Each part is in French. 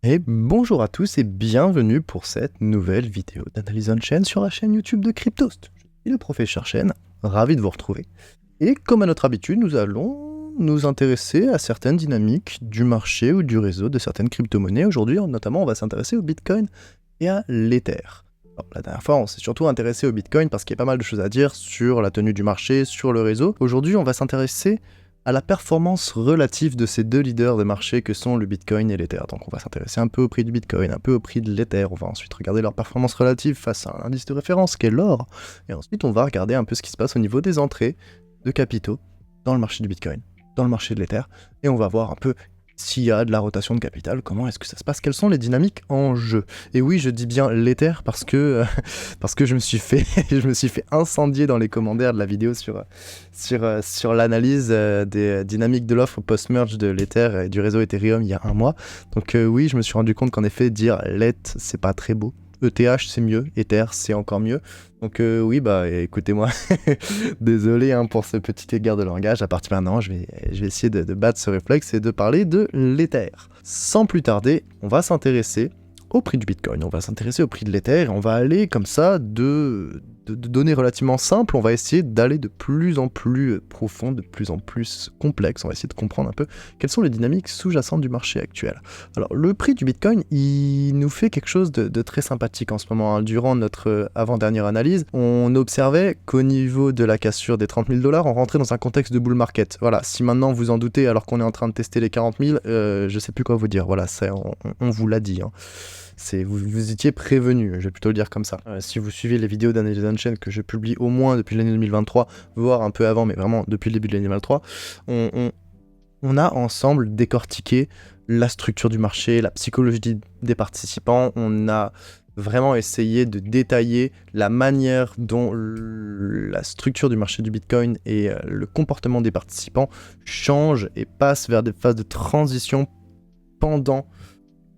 Et bonjour à tous et bienvenue pour cette nouvelle vidéo d'analyse on-chain sur la chaîne YouTube de Cryptost. Je suis le professeur Chen, ravi de vous retrouver. Et comme à notre habitude, nous allons nous intéresser à certaines dynamiques du marché ou du réseau de certaines crypto-monnaies. Aujourd'hui, notamment, on va s'intéresser au Bitcoin et à l'Ether. Alors, la dernière fois, on s'est surtout intéressé au Bitcoin parce qu'il y a pas mal de choses à dire sur la tenue du marché, sur le réseau. Aujourd'hui, on va s'intéresser à la performance relative de ces deux leaders de marché que sont le Bitcoin et l'Ether. Donc on va s'intéresser un peu au prix du Bitcoin, un peu au prix de l'Ether, on va ensuite regarder leur performance relative face à un indice de référence qui est l'or, et ensuite on va regarder un peu ce qui se passe au niveau des entrées de capitaux dans le marché du Bitcoin, dans le marché de l'Ether, et on va voir un peu s'il y a de la rotation de capital, comment est-ce que ça se passe, quelles sont les dynamiques en jeu. Et oui, je dis bien l'Ether parce que je me suis fait incendier dans les commentaires de la vidéo sur l'analyse des dynamiques de l'offre post-merge de l'Ether et du réseau Ethereum il y a un mois. Donc oui, je me suis rendu compte qu'en effet, dire LET, c'est pas très beau. ETH, c'est mieux. Ether, c'est encore mieux. Donc oui, bah écoutez-moi, désolé pour ce petit égard de langage. À partir de maintenant, je vais essayer de battre ce réflexe et de parler de l'Ether. Sans plus tarder, on va s'intéresser au prix du Bitcoin, on va s'intéresser au prix de l'Ether, et on va aller comme ça de données relativement simples, on va essayer d'aller de plus en plus profond, de plus en plus complexe, on va essayer de comprendre un peu quelles sont les dynamiques sous-jacentes du marché actuel. Alors le prix du Bitcoin, il nous fait quelque chose de très sympathique en ce moment. Durant notre avant-dernière analyse, on observait qu'au niveau de la cassure des 30 000 $, on rentrait dans un contexte de bull market. Voilà, si maintenant vous en doutez alors qu'on est en train de tester les 40 000, je sais plus quoi vous dire, voilà, ça, on vous l'a dit. Vous étiez prévenu, je vais plutôt le dire comme ça. Si vous suivez les vidéos d'analyse on-chain que je publie au moins depuis l'année 2023, voire un peu avant, mais vraiment depuis le début de l'année 2023, on a ensemble décortiqué la structure du marché, la psychologie des participants, on a vraiment essayé de détailler la manière dont la structure du marché du Bitcoin et le comportement des participants changent et passent vers des phases de transition pendant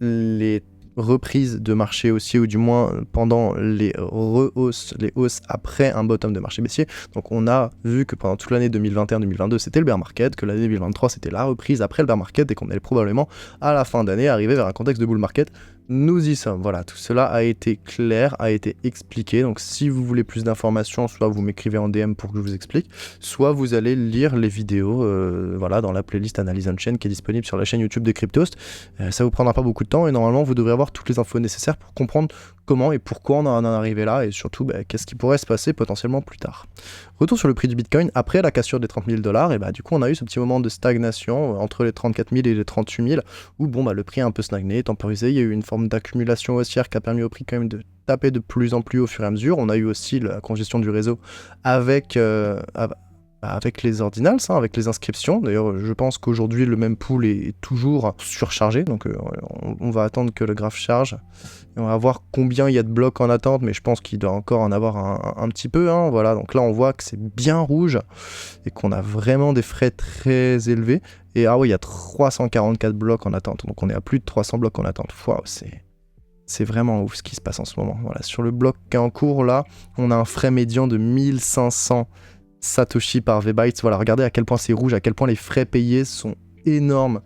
les reprises de marché haussier, ou du moins pendant les hausses après un bottom de marché baissier. Donc on a vu que pendant toute l'année 2021-2022 c'était le bear market, que l'année 2023 c'était la reprise après le bear market, et qu'on allait probablement à la fin d'année arriver vers un contexte de bull market. Nous y sommes, voilà, tout cela a été clair, a été expliqué. Donc si vous voulez plus d'informations, soit vous m'écrivez en DM pour que je vous explique, soit vous allez lire les vidéos voilà, dans la playlist Analyse on-chain qui est disponible sur la chaîne YouTube de Cryptost. Ça vous prendra pas beaucoup de temps, et normalement vous devrez avoir toutes les infos nécessaires pour comprendre comment et pourquoi on en est arrivé là, et surtout qu'est-ce qui pourrait se passer potentiellement plus tard. Retour sur le prix du Bitcoin, après la cassure des 30 000 $, et du coup on a eu ce petit moment de stagnation entre les 34 000 et les 38 000, où le prix a un peu stagné, temporisé, il y a eu une forme d'accumulation haussière qui a permis au prix quand même de taper de plus en plus au fur et à mesure. On a eu aussi la congestion du réseau avec les ordinals, avec les inscriptions. D'ailleurs, je pense qu'aujourd'hui, le mempool est toujours surchargé. Donc, on va attendre que le graphe charge. Et on va voir combien il y a de blocs en attente. Mais je pense qu'il doit encore en avoir un petit peu. Voilà. Donc là, on voit que c'est bien rouge et qu'on a vraiment des frais très élevés. Et oui, il y a 344 blocs en attente. Donc, on est à plus de 300 blocs en attente. Waouh, c'est vraiment ouf ce qui se passe en ce moment. Voilà. Sur le bloc qui est en cours, là, on a un frais médian de 1500 Satoshi par V-Bytes. Voilà, regardez à quel point c'est rouge, à quel point les frais payés sont énormes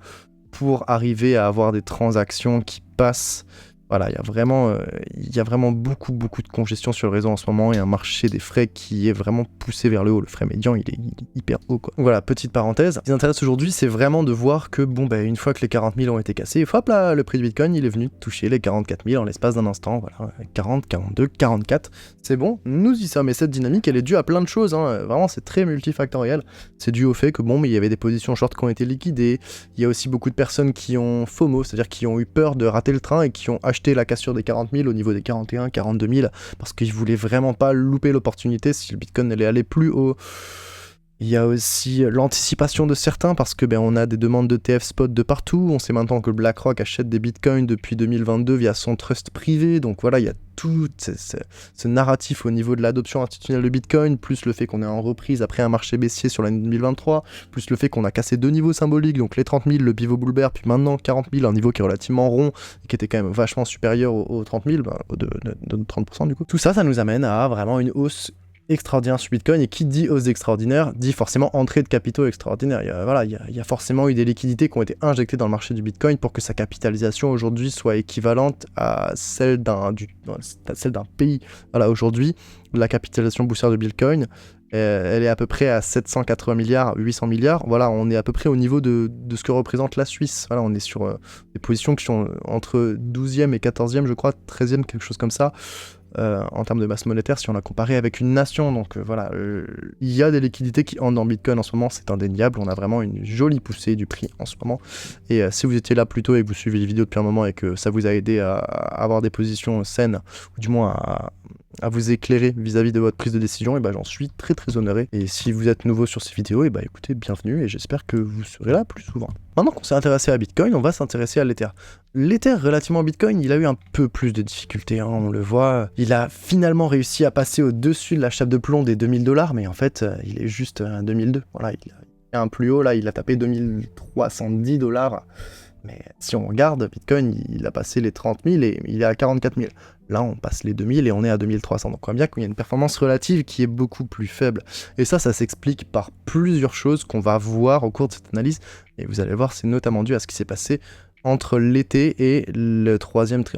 pour arriver à avoir des transactions qui passent. Voilà, il y a vraiment beaucoup de congestion sur le réseau en ce moment, et un marché des frais qui est vraiment poussé vers le haut. Le frais médian, il est hyper haut, quoi. Donc voilà, petite parenthèse. Ce qui nous intéresse aujourd'hui, c'est vraiment de voir que, une fois que les 40 000 ont été cassés, hop là, le prix du Bitcoin, il est venu toucher les 44 000 en l'espace d'un instant. Voilà, 40, 42, 44. C'est bon, nous y sommes. Et cette dynamique, elle est due à plein de choses. Vraiment, c'est très multifactoriel. C'est dû au fait que, il y avait des positions short qui ont été liquidées. Il y a aussi beaucoup de personnes qui ont FOMO, c'est-à-dire qui ont eu peur de rater le train et qui ont acheté la cassure des 40 000 au niveau des 41, 42 000 parce qu'ils voulaient vraiment pas louper l'opportunité si le Bitcoin allait aller plus haut. Il y a aussi l'anticipation de certains parce que on a des demandes de TF spot de partout. On sait maintenant que BlackRock achète des bitcoins depuis 2022 via son trust privé. Donc voilà, il y a tout ce narratif au niveau de l'adoption institutionnelle de Bitcoin, plus le fait qu'on est en reprise après un marché baissier sur l'année 2023, plus le fait qu'on a cassé deux niveaux symboliques, donc les 30 000, le pivot bull bear, puis maintenant 40 000, un niveau qui est relativement rond et qui était quand même vachement supérieur aux 30 000, de 30% du coup. Tout ça, ça nous amène à vraiment une hausse extraordinaires sur Bitcoin, et qui dit hausse extraordinaire dit forcément entrée de capitaux extraordinaires. Il y a forcément eu des liquidités qui ont été injectées dans le marché du Bitcoin pour que sa capitalisation aujourd'hui soit équivalente à celle d'un pays. Voilà, aujourd'hui, la capitalisation boursière de Bitcoin, elle est à peu près à 780 milliards, 800 milliards. Voilà, on est à peu près au niveau de ce que représente la Suisse. Voilà, on est sur des positions qui sont entre 12e et 14e, je crois, 13e, quelque chose comme ça. En termes de masse monétaire, si on l'a comparé avec une nation. Donc voilà, il y a des liquidités qui entrent dans Bitcoin en ce moment, c'est indéniable. On a vraiment une jolie poussée du prix en ce moment. Et si vous étiez là plus tôt et que vous suivez les vidéos depuis un moment et que ça vous a aidé à avoir des positions saines, ou du moins à vous éclairer vis-à-vis de votre prise de décision, et ben j'en suis très très honoré. Et si vous êtes nouveau sur ces vidéos, et ben écoutez, bienvenue, et j'espère que vous serez là plus souvent. Maintenant qu'on s'est intéressé à Bitcoin, on va s'intéresser à l'Ether. L'Ether, relativement à Bitcoin, il a eu un peu plus de difficultés, hein, on le voit. Il a finalement réussi à passer au-dessus de la chape de plomb des 2000 $, mais en fait, il est juste à 2002. Voilà, il a un plus haut, là, il a tapé 2310 $. Mais si on regarde, Bitcoin, il a passé les 30 000 et il est à 44 000. Là, on passe les 2000 et on est à 2300. Donc on voit bien qu'il y a une performance relative qui est beaucoup plus faible. Et ça s'explique par plusieurs choses qu'on va voir au cours de cette analyse. Et vous allez voir, c'est notamment dû à ce qui s'est passé entre l'été et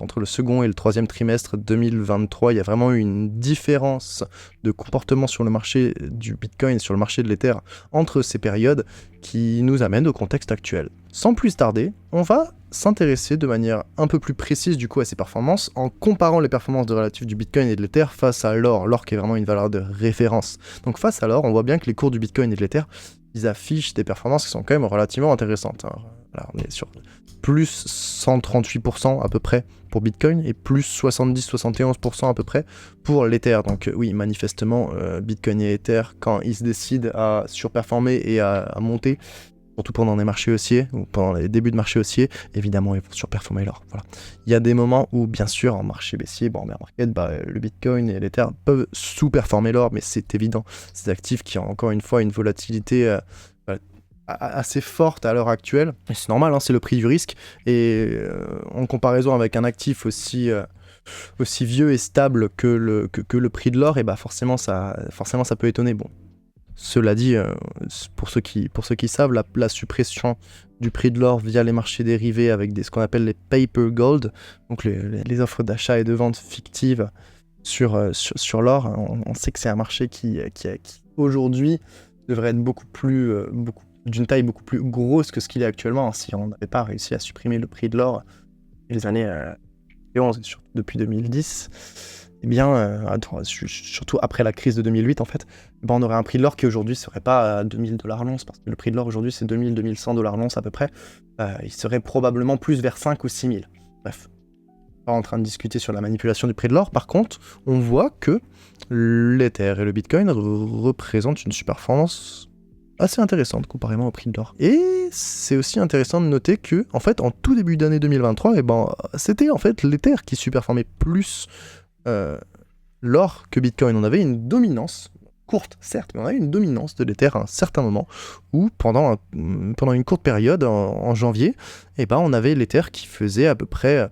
entre le second et le troisième trimestre 2023. Il y a vraiment eu une différence de comportement sur le marché du Bitcoin et sur le marché de l'Ether entre ces périodes qui nous amènent au contexte actuel. Sans plus tarder, on va s'intéresser de manière un peu plus précise du coup à ces performances en comparant les performances de relatives du Bitcoin et de l'Ether face à l'or qui est vraiment une valeur de référence. Donc face à l'or, on voit bien que les cours du Bitcoin et de l'Ether, ils affichent des performances qui sont quand même relativement intéressantes. Là, on est sur plus 138% à peu près pour Bitcoin et plus 70-71% à peu près pour l'Ether. Donc oui, manifestement, Bitcoin et Ether, quand ils se décident à surperformer et à monter, surtout pendant les marchés haussiers, ou pendant les débuts de marché haussiers, évidemment, ils vont surperformer l'or. Voilà. Il y a des moments où, bien sûr, en marché baissier, en bear market, le Bitcoin et l'Ether peuvent sous-performer l'or, mais c'est évident. Ces actifs qui ont encore une fois une volatilité assez forte à l'heure actuelle. Et c'est normal, hein, c'est le prix du risque. Et en comparaison avec un actif aussi vieux et stable que le prix de l'or, et forcément ça peut étonner. Bon. Cela dit, pour ceux qui savent, la suppression du prix de l'or via les marchés dérivés avec ce qu'on appelle les paper gold, donc les offres d'achat et de vente fictives sur l'or, on sait que c'est un marché qui aujourd'hui devrait être d'une taille beaucoup plus grosse que ce qu'il est actuellement, hein, si on n'avait pas réussi à supprimer le prix de l'or les années 2011 et depuis 2010. Eh bien, surtout après la crise de 2008, en fait, on aurait un prix de l'or qui aujourd'hui ne serait pas à 2000 $ l'once, parce que le prix de l'or aujourd'hui c'est 2000-2100 $ l'once à peu près. Il serait probablement plus vers 5 ou 6000. Bref, pas en train de discuter sur la manipulation du prix de l'or. Par contre, on voit que l'Ether et le Bitcoin représentent une performance assez intéressante comparément au prix de l'or. Et c'est aussi intéressant de noter que, en fait, en tout début d'année 2023, c'était en fait l'Ether qui superformait plus l'or que Bitcoin. On avait une dominance, courte certes, mais on avait une dominance de l'Ether à un certain moment, où pendant une courte période, en janvier, on avait l'Ether qui faisait à peu près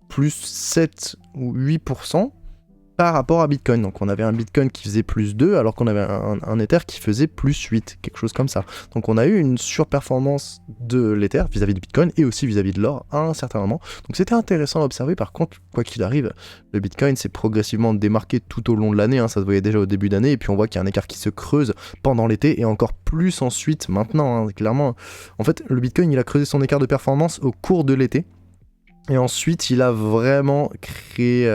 plus 7 ou 8% par rapport à Bitcoin. Donc on avait un Bitcoin qui faisait plus 2, alors qu'on avait un Ether qui faisait plus 8, quelque chose comme ça. Donc on a eu une surperformance de l'Ether vis-à-vis de Bitcoin et aussi vis-à-vis de l'or à un certain moment. Donc c'était intéressant à observer. Par contre, quoi qu'il arrive, le Bitcoin s'est progressivement démarqué tout au long de l'année, hein, ça se voyait déjà au début d'année, et puis on voit qu'il y a un écart qui se creuse pendant l'été et encore plus ensuite maintenant, hein, clairement. En fait, le Bitcoin, il a creusé son écart de performance au cours de l'été. Et ensuite, il a vraiment créé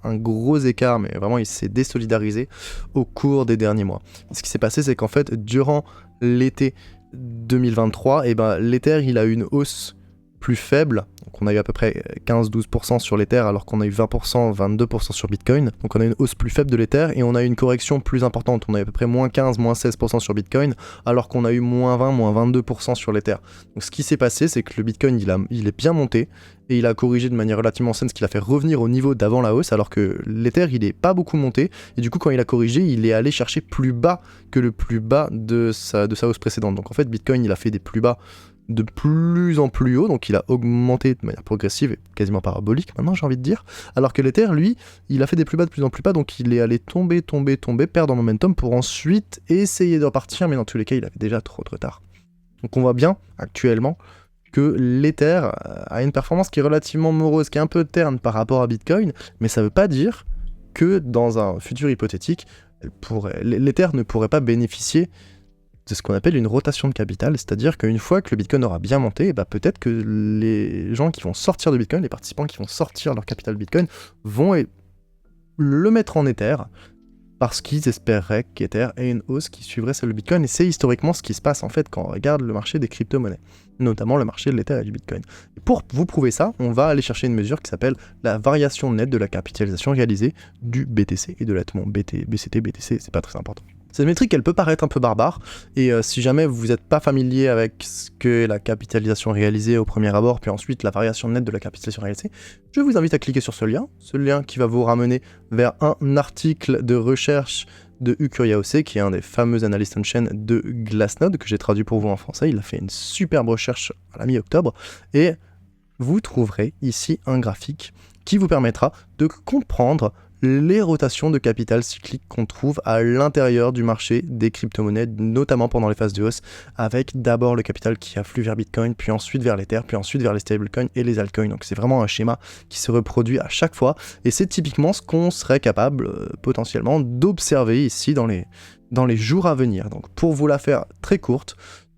un gros écart, mais vraiment, il s'est désolidarisé au cours des derniers mois. Ce qui s'est passé, c'est qu'en fait, durant l'été 2023, l'Ether, il a eu une hausse plus faible. Donc on a eu à peu près 15-12% sur l'Ether, alors qu'on a eu 20%, 22% sur Bitcoin. Donc on a une hausse plus faible de l'Ether, et on a eu une correction plus importante. On a eu à peu près moins 15, moins 16% sur Bitcoin, alors qu'on a eu moins 20, moins 22% sur l'Ether. Donc ce qui s'est passé, c'est que le Bitcoin, il est bien monté, et il a corrigé de manière relativement saine, ce qui l'a fait revenir au niveau d'avant la hausse, alors que l'Ether, il est pas beaucoup monté, et du coup, quand il a corrigé, il est allé chercher plus bas que le plus bas de sa hausse précédente. Donc en fait, Bitcoin, il a fait des plus bas de plus en plus haut, donc il a augmenté de manière progressive et quasiment parabolique maintenant, j'ai envie de dire, alors que l'Ether, lui, il a fait des plus bas de plus en plus bas, donc il est allé tomber, perdre en momentum pour ensuite essayer de repartir, mais dans tous les cas, il avait déjà trop de retard. Donc on voit bien, actuellement, que l'Ether a une performance qui est relativement morose, qui est un peu terne par rapport à Bitcoin, mais ça veut pas dire que dans un futur hypothétique, l'Ether ne pourrait pas bénéficier de ce qu'on appelle une rotation de capital, c'est-à-dire qu'une fois que le Bitcoin aura bien monté, bah peut-être que les gens qui vont sortir de Bitcoin, les participants qui vont sortir leur capital Bitcoin, vont le mettre en Ether, parce qu'ils espéreraient qu'Ether ait une hausse qui suivrait celle du Bitcoin, et c'est historiquement ce qui se passe en fait quand on regarde le marché des crypto-monnaies, notamment le marché de l'Ether et du Bitcoin. Et pour vous prouver ça, on va aller chercher une mesure qui s'appelle la variation nette de la capitalisation réalisée du BTC et de l'atmon BCT, BTC, c'est pas très important. Cette métrique, elle peut paraître un peu barbare, et si jamais vous n'êtes pas familier avec ce qu'est la capitalisation réalisée au premier abord, puis ensuite la variation nette de la capitalisation réalisée, je vous invite à cliquer sur ce lien qui va vous ramener vers un article de recherche de Ukuriaose, qui est un des fameux analystes on-chain de Glassnode, que j'ai traduit pour vous en français. Il a fait une superbe recherche à la mi-octobre, et vous trouverez ici un graphique qui vous permettra de comprendre les rotations de capital cyclique qu'on trouve à l'intérieur du marché des crypto-monnaies, notamment pendant les phases de hausse, avec d'abord le capital qui afflue vers Bitcoin, puis ensuite vers l'Ether, puis ensuite vers les stablecoins et les altcoins. Donc c'est vraiment un schéma qui se reproduit à chaque fois, et c'est typiquement ce qu'on serait capable potentiellement d'observer ici dans les jours à venir. Donc pour vous la faire très courte,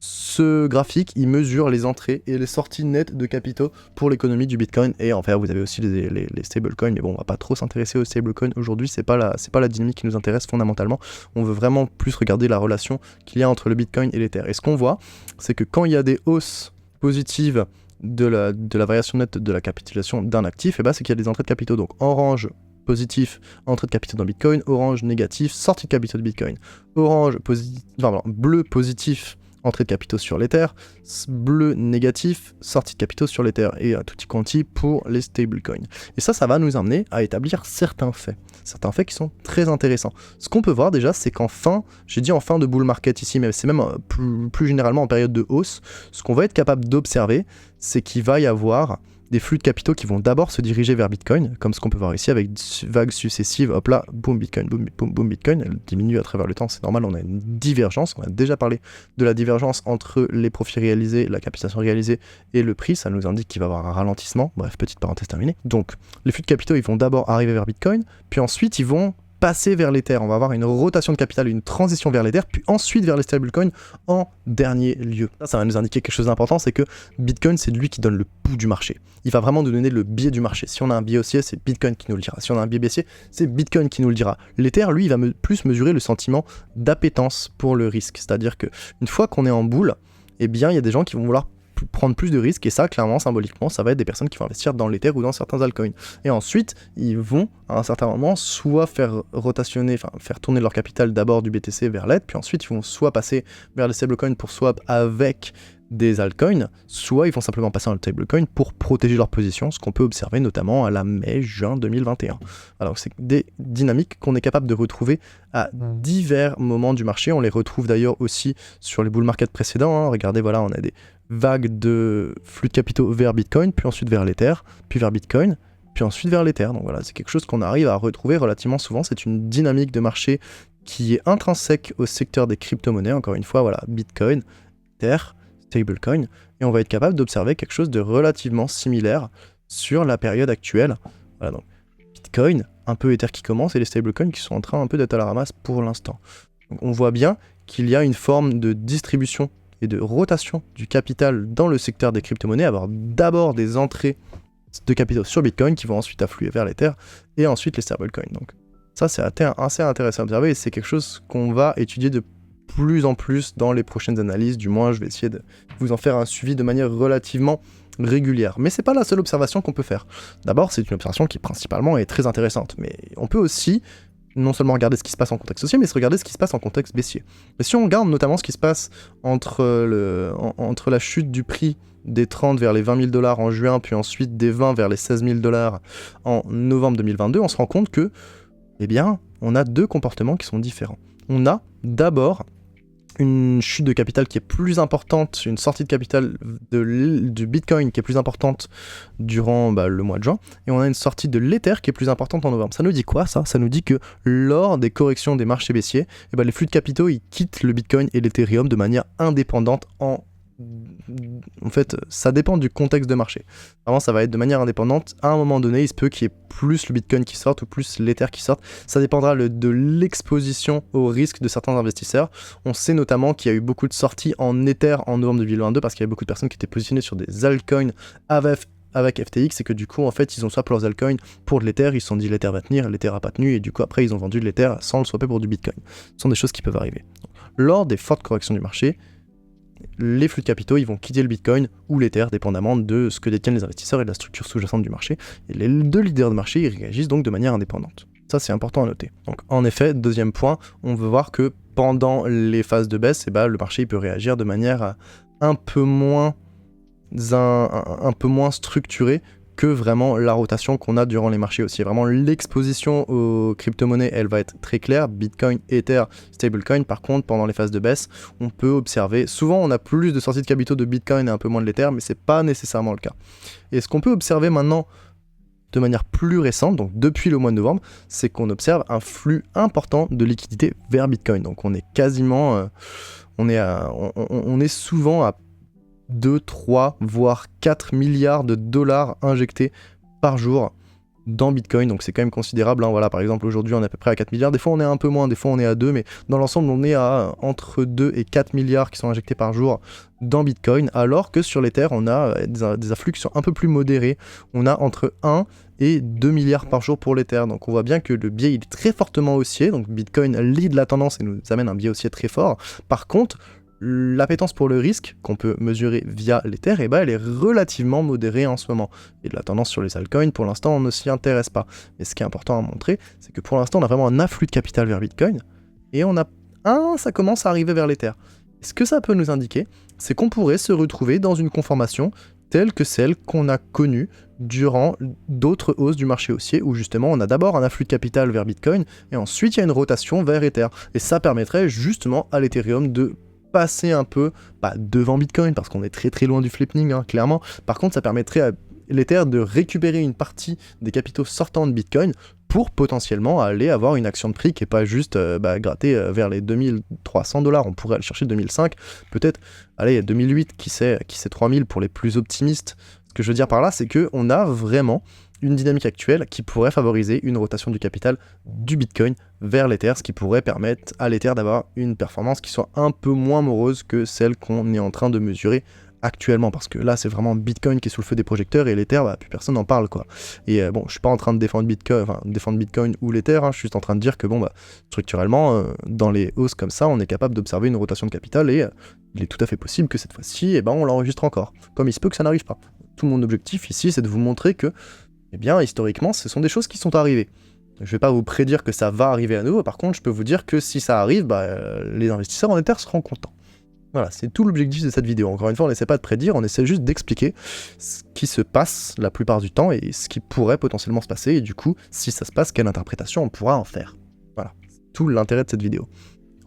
ce graphique, il mesure les entrées et les sorties nettes de capitaux pour l'économie du Bitcoin, et enfin vous avez aussi les stablecoins, mais bon, on va pas trop s'intéresser aux stablecoins aujourd'hui, c'est pas la dynamique qui nous intéresse fondamentalement. On veut vraiment plus regarder la relation qu'il y a entre le Bitcoin et l'Ether. Et ce qu'on voit, c'est que quand il y a des hausses positives de la variation nette de la capitalisation d'un actif, et c'est qu'il y a des entrées de capitaux. Donc orange, positif, entrée de capitaux dans Bitcoin, orange, négatif, sortie de capitaux de Bitcoin. Orange, bleu, positif, entrée de capitaux sur l'Ether, bleu négatif, sortie de capitaux sur l'Ether, et tutti quanti pour les stablecoins. Et ça va nous amener à établir certains faits qui sont très intéressants. Ce qu'on peut voir déjà, c'est j'ai dit en fin de bull market ici, mais c'est même plus généralement en période de hausse, ce qu'on va être capable d'observer, c'est qu'il va y avoir des flux de capitaux qui vont d'abord se diriger vers Bitcoin, comme ce qu'on peut voir ici avec vagues successives, hop là, boom Bitcoin, boom Bitcoin, elle diminue à travers le temps, c'est normal, on a une divergence, on a déjà parlé de la divergence entre les profits réalisés, la capitalisation réalisée et le prix, ça nous indique qu'il va y avoir un ralentissement, bref, petite parenthèse terminée. Donc, les flux de capitaux, ils vont d'abord arriver vers Bitcoin, puis ensuite ils vont passer vers l'Ether, on va avoir une rotation de capital, une transition vers l'Ether, puis ensuite vers les stablecoins en dernier lieu. Ça va nous indiquer quelque chose d'important, c'est que Bitcoin, c'est lui qui donne le pouls du marché. Il va vraiment nous donner le biais du marché. Si on a un biais haussier, c'est Bitcoin qui nous le dira. Si on a un biais baissier, c'est Bitcoin qui nous le dira. L'Ether, lui, il va plus mesurer le sentiment d'appétence pour le risque. C'est-à-dire qu'une fois qu'on est en boule, eh bien, il y a des gens qui vont vouloir prendre plus de risques, et ça, clairement, symboliquement, ça va être des personnes qui vont investir dans l'Ether ou dans certains altcoins. Et ensuite, ils vont, à un certain moment, soit faire tourner leur capital d'abord du BTC vers l'ETH, puis ensuite, ils vont soit passer vers les stablecoins pour swap avec des altcoins, soit ils vont simplement passer en stablecoin pour protéger leur position, ce qu'on peut observer notamment à la mai-juin 2021. Alors c'est des dynamiques qu'on est capable de retrouver à divers moments du marché, on les retrouve d'ailleurs aussi sur les bull market précédents, regardez, voilà, on a des vagues de flux de capitaux vers Bitcoin, puis ensuite vers l'Ether, puis vers Bitcoin, puis ensuite vers l'Ether. Donc voilà, c'est quelque chose qu'on arrive à retrouver relativement souvent, c'est une dynamique de marché qui est intrinsèque au secteur des crypto-monnaies, encore une fois, voilà, Bitcoin, Ether, stablecoin, et on va être capable d'observer quelque chose de relativement similaire sur la période actuelle. Voilà, donc Bitcoin, un peu Ether qui commence, et les stablecoins qui sont en train un peu d'être à la ramasse pour l'instant. Donc on voit bien qu'il y a une forme de distribution et de rotation du capital dans le secteur des crypto-monnaies, avoir d'abord des entrées de capitaux sur Bitcoin qui vont ensuite affluer vers l'Ether, et ensuite les stablecoins. Donc ça, c'est assez intéressant à observer, et c'est quelque chose qu'on va étudier de plus en plus dans les prochaines analyses, du moins je vais essayer de vous en faire un suivi de manière relativement régulière. Mais c'est pas la seule observation qu'on peut faire. D'abord, c'est une observation qui principalement est très intéressante, mais on peut aussi non seulement regarder ce qui se passe en contexte haussier, mais se regarder ce qui se passe en contexte baissier. Mais si on regarde notamment ce qui se passe entre la chute du prix des 30 vers les 20 000 $ en juin, puis ensuite des 20 vers les 16 000 $ en novembre 2022, on se rend compte que, eh bien, on a deux comportements qui sont différents. On a d'abord une chute de capital qui est plus importante, une sortie de capital du Bitcoin qui est plus importante durant le mois de juin, et on a une sortie de l'Ether qui est plus importante en novembre. Ça nous dit quoi ça? Ça nous dit que lors des corrections des marchés baissiers, les flux de capitaux ils quittent le Bitcoin et l'Ethereum de manière indépendante en fait, ça dépend du contexte de marché. Vraiment, ça va être de manière indépendante. À un moment donné, il se peut qu'il y ait plus le Bitcoin qui sorte ou plus l'Ether qui sorte. Ça dépendra de l'exposition au risque de certains investisseurs. On sait notamment qu'il y a eu beaucoup de sorties en Ether en novembre 2022 parce qu'il y avait beaucoup de personnes qui étaient positionnées sur des altcoins avec FTX, et que du coup, en fait, ils ont swap leurs altcoins pour de l'Ether. Ils se sont dit l'Ether va tenir, l'Ether n'a pas tenu, et du coup, après, ils ont vendu de l'Ether sans le swapper pour du Bitcoin. Ce sont des choses qui peuvent arriver. Lors des fortes corrections du marché, les flux de capitaux ils vont quitter le Bitcoin ou l'Ether, dépendamment de ce que détiennent les investisseurs et de la structure sous-jacente du marché. Et les deux leaders de marché ils réagissent donc de manière indépendante. Ça, c'est important à noter. Donc, en effet, deuxième point, on veut voir que pendant les phases de baisse, le marché il peut réagir de manière un peu moins structurée que vraiment la rotation qu'on a durant les marchés aussi. Vraiment, l'exposition aux crypto-monnaies, elle va être très claire. Bitcoin, Ether, stablecoin. Par contre, pendant les phases de baisse, on peut observer... Souvent, on a plus de sorties de capitaux de Bitcoin et un peu moins de l'Ether, mais c'est pas nécessairement le cas. Et ce qu'on peut observer maintenant de manière plus récente, donc depuis le mois de novembre, c'est qu'on observe un flux important de liquidités vers Bitcoin. Donc on est quasiment... on est souvent à 2, 3, voire 4 milliards de dollars injectés par jour dans Bitcoin, donc c'est quand même considérable, hein. Voilà, par exemple aujourd'hui on est à peu près à 4 milliards, des fois on est un peu moins, des fois on est à 2, mais dans l'ensemble on est à entre 2 et 4 milliards qui sont injectés par jour dans Bitcoin, alors que sur l'Ether on a des afflux qui sont un peu plus modérés, on a entre 1 et 2 milliards par jour pour l'Ether, donc on voit bien que le biais il est très fortement haussier, donc Bitcoin lead la tendance et nous amène un biais haussier très fort. Par contre, l'appétence pour le risque qu'on peut mesurer via l'Ether, elle est relativement modérée en ce moment. Et la tendance sur les altcoins, pour l'instant, on ne s'y intéresse pas. Mais ce qui est important à montrer, c'est que pour l'instant, on a vraiment un afflux de capital vers Bitcoin, et ça commence à arriver vers l'Ether. Ce que ça peut nous indiquer, c'est qu'on pourrait se retrouver dans une conformation telle que celle qu'on a connue durant d'autres hausses du marché haussier, où justement on a d'abord un afflux de capital vers Bitcoin, et ensuite il y a une rotation vers Ether. Et ça permettrait justement à l'Ethereum de passer un peu devant Bitcoin, parce qu'on est très très loin du flipping, hein, clairement. Par contre, ça permettrait à l'Ether de récupérer une partie des capitaux sortants de Bitcoin pour potentiellement aller avoir une action de prix qui n'est pas juste gratter vers les 2300 $. On pourrait aller chercher 2005, peut-être, allez, 2008, qui sait 3000 pour les plus optimistes. Ce que je veux dire par là, c'est qu'on a vraiment une dynamique actuelle qui pourrait favoriser une rotation du capital du Bitcoin vers l'Ether, ce qui pourrait permettre à l'Ether d'avoir une performance qui soit un peu moins morose que celle qu'on est en train de mesurer actuellement, parce que là c'est vraiment Bitcoin qui est sous le feu des projecteurs, et l'Ether, plus personne n'en parle, quoi. Et je suis pas en train de défendre Bitcoin ou l'Ether, hein, je suis juste en train de dire que structurellement, dans les hausses comme ça, on est capable d'observer une rotation de capital, et il est tout à fait possible que cette fois-ci, on l'enregistre encore, comme il se peut que ça n'arrive pas. Tout mon objectif ici, c'est de vous montrer que historiquement, ce sont des choses qui sont arrivées. Je vais pas vous prédire que ça va arriver à nouveau, par contre, je peux vous dire que si ça arrive, les investisseurs en Ether seront contents. Voilà, c'est tout l'objectif de cette vidéo. Encore une fois, on n'essaie pas de prédire, on essaie juste d'expliquer ce qui se passe la plupart du temps et ce qui pourrait potentiellement se passer, et du coup, si ça se passe, quelle interprétation on pourra en faire. Voilà, c'est tout l'intérêt de cette vidéo.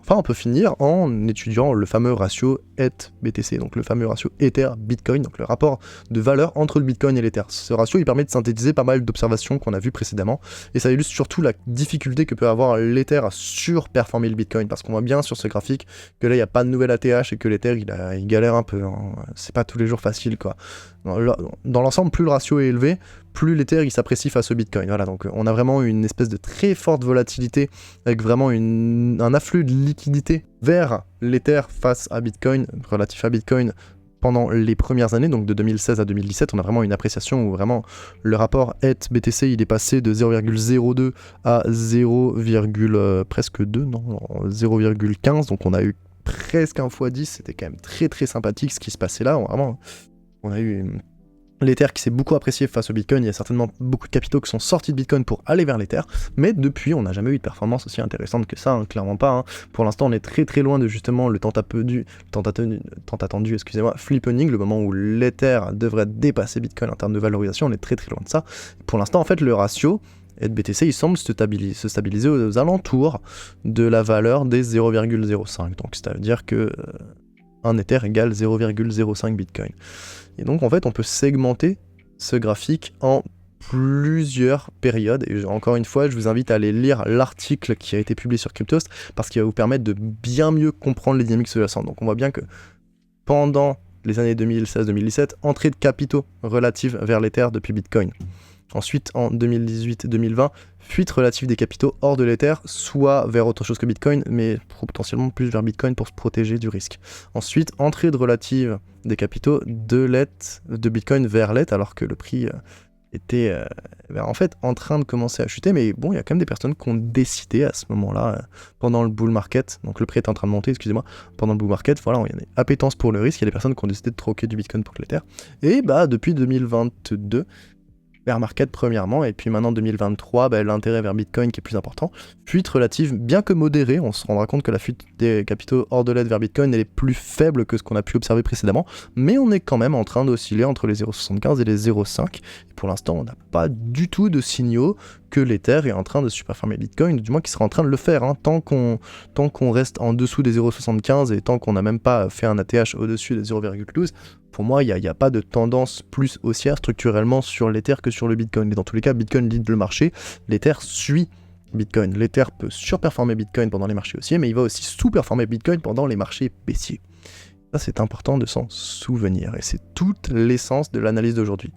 Enfin, on peut finir en étudiant le fameux ratio ETH-BTC, donc le fameux ratio Ether-Bitcoin, donc le rapport de valeur entre le Bitcoin et l'Ether. Ce ratio, il permet de synthétiser pas mal d'observations qu'on a vues précédemment, et ça illustre surtout la difficulté que peut avoir l'Ether à surperformer le Bitcoin, parce qu'on voit bien sur ce graphique que là, il n'y a pas de nouvelle ATH et que l'Ether, il galère un peu, hein. C'est pas tous les jours facile, quoi. Dans l'ensemble, plus le ratio est élevé, plus l'Ether il s'apprécie face au Bitcoin. Voilà, donc on a vraiment une espèce de très forte volatilité, avec vraiment un afflux de liquidité vers l'Ether face à Bitcoin, relatif à Bitcoin, pendant les premières années, donc de 2016 à 2017, on a vraiment une appréciation où vraiment le rapport ETH-BTC il est passé de 0,02 à 0, presque 2, non, 0,15, donc on a eu presque 1 x 10, c'était quand même très très sympathique ce qui se passait là, vraiment, on a eu l'Ether qui s'est beaucoup apprécié face au Bitcoin, il y a certainement beaucoup de capitaux qui sont sortis de Bitcoin pour aller vers l'Ether, mais depuis on n'a jamais eu de performance aussi intéressante que ça, hein, clairement pas, hein. Pour l'instant on est très très loin de justement le tant attendu, flippening, le moment où l'Ether devrait dépasser Bitcoin en termes de valorisation, on est très très loin de ça. Pour l'instant en fait le ratio Et BTC, il semble se stabiliser aux alentours de la valeur des 0,05. Donc, c'est-à-dire que 1 Ether égale 0,05 Bitcoin. Et donc, en fait, on peut segmenter ce graphique en plusieurs périodes. Et encore une fois, je vous invite à aller lire l'article qui a été publié sur Cryptost parce qu'il va vous permettre de bien mieux comprendre les dynamiques sous-jacentes. Donc, on voit bien que pendant les années 2016-2017, entrée de capitaux relative vers l'Ether depuis Bitcoin. Ensuite, en 2018-2020, fuite relative des capitaux hors de l'Ether, soit vers autre chose que Bitcoin, mais potentiellement plus vers Bitcoin pour se protéger du risque. Ensuite, entrée de relative des capitaux de Bitcoin vers l'Ether, alors que le prix était en fait en train de commencer à chuter, mais bon, il y a quand même des personnes qui ont décidé à ce moment-là, pendant le bull market, donc le prix est en train de monter, excusez-moi, pendant le bull market, voilà, il y a une appétence pour le risque, il y a des personnes qui ont décidé de troquer du Bitcoin pour l'Ether, et depuis 2022, bear market premièrement, et puis maintenant 2023, l'intérêt vers Bitcoin qui est plus important. Fuite relative, bien que modérée, on se rendra compte que la fuite des capitaux hors de l'Ether vers Bitcoin elle est plus faible que ce qu'on a pu observer précédemment, mais on est quand même en train d'osciller entre les 0,75 et les 0,5. Et pour l'instant, on n'a pas du tout de signaux que l'Ether est en train de superformer Bitcoin, du moins qu'il sera en train de le faire. Tant qu'on reste en dessous des 0,75 et tant qu'on n'a même pas fait un ATH au-dessus des 0,12, pour moi, il n'y a pas de tendance plus haussière structurellement sur l'Ether que sur le Bitcoin. Et dans tous les cas, Bitcoin lead le marché, l'Ether suit Bitcoin. L'Ether peut surperformer Bitcoin pendant les marchés haussiers, mais il va aussi sous-performer Bitcoin pendant les marchés baissiers. Ça, c'est important de s'en souvenir, et c'est toute l'essence de l'analyse d'aujourd'hui.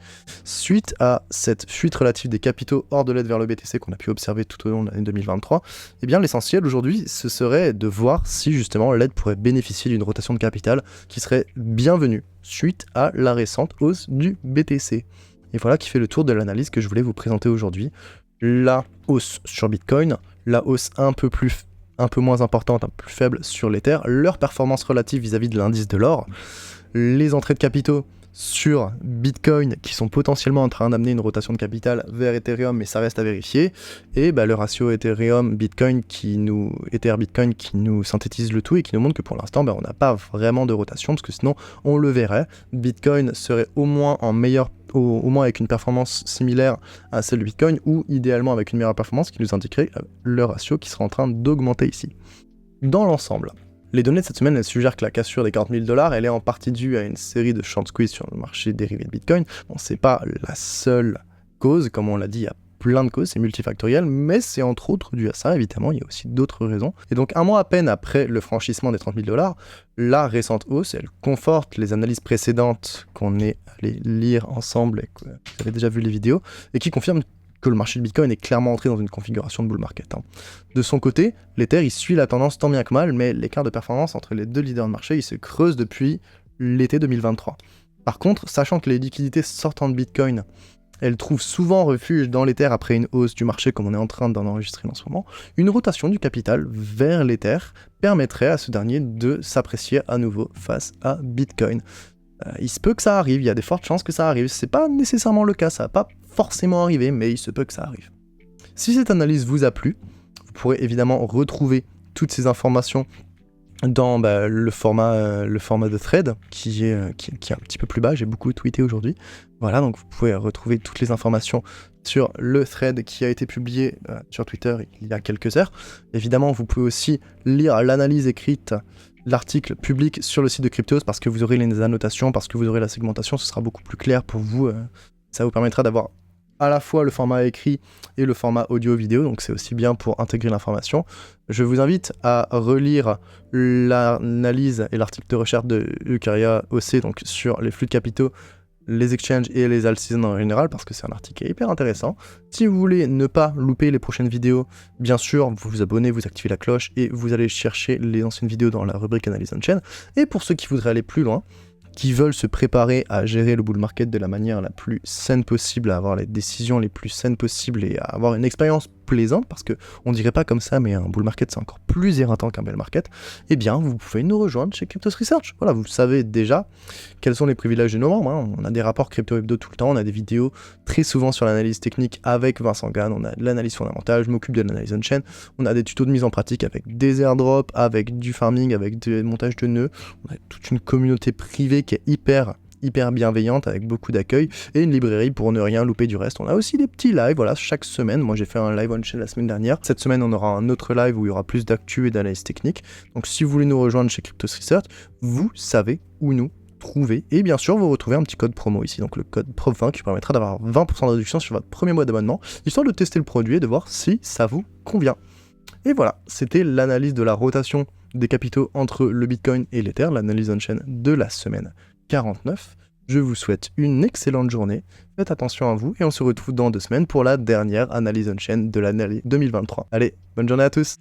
Suite à cette fuite relative des capitaux hors de l'aide vers le BTC qu'on a pu observer tout au long de l'année 2023, eh bien l'essentiel aujourd'hui, ce serait de voir si justement l'aide pourrait bénéficier d'une rotation de capital qui serait bienvenue suite à la récente hausse du BTC. Et voilà qui fait le tour de l'analyse que je voulais vous présenter aujourd'hui. La hausse sur Bitcoin, la hausse un peu moins importante, un peu plus faible sur l'Ether, leur performance relative vis-à-vis de l'indice de l'or, les entrées de capitaux sur Bitcoin qui sont potentiellement en train d'amener une rotation de capital vers Ethereum, mais ça reste à vérifier, et le ratio Ethereum-Bitcoin Ether-Bitcoin qui nous synthétise le tout et qui nous montre que pour l'instant on n'a pas vraiment de rotation, parce que sinon on le verrait, Bitcoin serait au moins avec une performance similaire à celle de Bitcoin, ou idéalement avec une meilleure performance qui nous indiquerait le ratio qui sera en train d'augmenter ici. Dans l'ensemble, les données de cette semaine elles suggèrent que la cassure des 40 000 $, elle est en partie due à une série de short squeeze sur le marché dérivé de Bitcoin. Bon, c'est pas la seule cause, comme on l'a dit, il y a plein de causes, c'est multifactoriel, mais c'est entre autres dû à ça, évidemment, il y a aussi d'autres raisons. Et donc, un mois à peine après le franchissement des 30 000 $, la récente hausse, elle conforte les analyses précédentes qu'on est allé lire ensemble et que vous avez déjà vu les vidéos, et qui confirment que le marché de Bitcoin est clairement entré dans une configuration de bull market. De son côté, l'Ether, il suit la tendance tant bien que mal, mais l'écart de performance entre les deux leaders de marché, il se creuse depuis l'été 2023. Par contre, sachant que les liquidités sortant de Bitcoin, elles trouvent souvent refuge dans l'Ether après une hausse du marché comme on est en train d'en enregistrer en ce moment, une rotation du capital vers l'Ether permettrait à ce dernier de s'apprécier à nouveau face à Bitcoin. Il se peut que ça arrive, il y a des fortes chances que ça arrive, c'est pas nécessairement le cas, ça va pas forcément arriver, mais il se peut que ça arrive. Si cette analyse vous a plu, vous pourrez évidemment retrouver toutes ces informations dans le format de thread qui est un petit peu plus bas, j'ai beaucoup tweeté aujourd'hui. Voilà, donc vous pouvez retrouver toutes les informations sur le thread qui a été publié sur Twitter il y a quelques heures. Évidemment, vous pouvez aussi lire l'analyse écrite, l'article public sur le site de Cryptost, parce que vous aurez les annotations, parce que vous aurez la segmentation, ce sera beaucoup plus clair pour vous. Ça vous permettra d'avoir à la fois le format écrit et le format audio-vidéo, donc c'est aussi bien pour intégrer l'information. Je vous invite à relire l'analyse et l'article de recherche de Eucaria OC, donc sur les flux de capitaux, les exchanges et les alt-seasons en général, parce que c'est un article qui est hyper intéressant. Si vous voulez ne pas louper les prochaines vidéos, bien sûr, vous vous abonnez, vous activez la cloche et vous allez chercher les anciennes vidéos dans la rubrique Analyse on Chain. Et pour ceux qui voudraient aller plus loin, qui veulent se préparer à gérer le bull market de la manière la plus saine possible, à avoir les décisions les plus saines possibles et à avoir une expérience plaisante, parce que on dirait pas comme ça, mais un bull market c'est encore plus éreintant qu'un bear market, eh bien vous pouvez nous rejoindre chez Cryptos Research. Voilà, vous savez déjà quels sont les privilèges de nos membres, on a des rapports crypto hebdo tout le temps, on a des vidéos très souvent sur l'analyse technique avec Vincent Gann, on a de l'analyse fondamentale, je m'occupe de l'analyse on-chain, on a des tutos de mise en pratique avec des airdrops, avec du farming, avec des montages de nœuds, on a toute une communauté privée qui est hyper hyper bienveillante avec beaucoup d'accueil et une librairie pour ne rien louper du reste. On a aussi des petits lives, voilà, chaque semaine. Moi j'ai fait un live on-chain la semaine dernière. Cette semaine on aura un autre live où il y aura plus d'actu et d'analyse technique. Donc si vous voulez nous rejoindre chez Cryptos Research, vous savez où nous trouver. Et bien sûr, vous retrouvez un petit code promo ici, donc le code PROF20 qui permettra d'avoir 20% de réduction sur votre premier mois d'abonnement, histoire de tester le produit et de voir si ça vous convient. Et voilà, c'était l'analyse de la rotation des capitaux entre le Bitcoin et l'Ether, l'analyse on-chain de la semaine 49. Je vous souhaite une excellente journée, faites attention à vous et on se retrouve dans 2 semaines pour la dernière analyse on-chain de l'année 2023. Allez, bonne journée à tous!